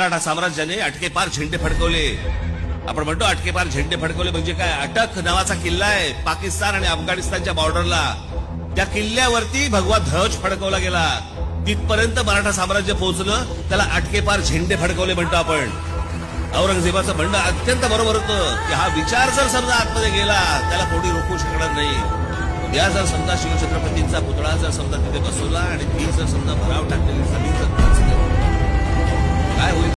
मराठा साम्राज्याने अटकेपार झेंडे फडकवले. आपण म्हणतो अटकेपार झेंडे फडकवले म्हणजे काय? अटक नावाचा किल्ला आहे पाकिस्तान आणि अफगाणिस्तानच्या बॉर्डरला. त्या किल्ल्यावरती भगवा ध्वज फडकवला गेला. तिथपर्यंत मराठा साम्राज्य पोहोचलं, त्याला अटकेपार झेंडे फडकवले म्हणतो आपण. औरंगजेबाचं म्हणणं अत्यंत बरोबर होतं की हा विचार जर समजा आतमध्ये गेला त्याला कोणी रोखू शकणार नाही. या जर समजा शिवछत्रपतींचा पुतळा जर समजा तिथे बसवला आणि ती जर समजा भराव टाकलेली जमीन जर काय होईल?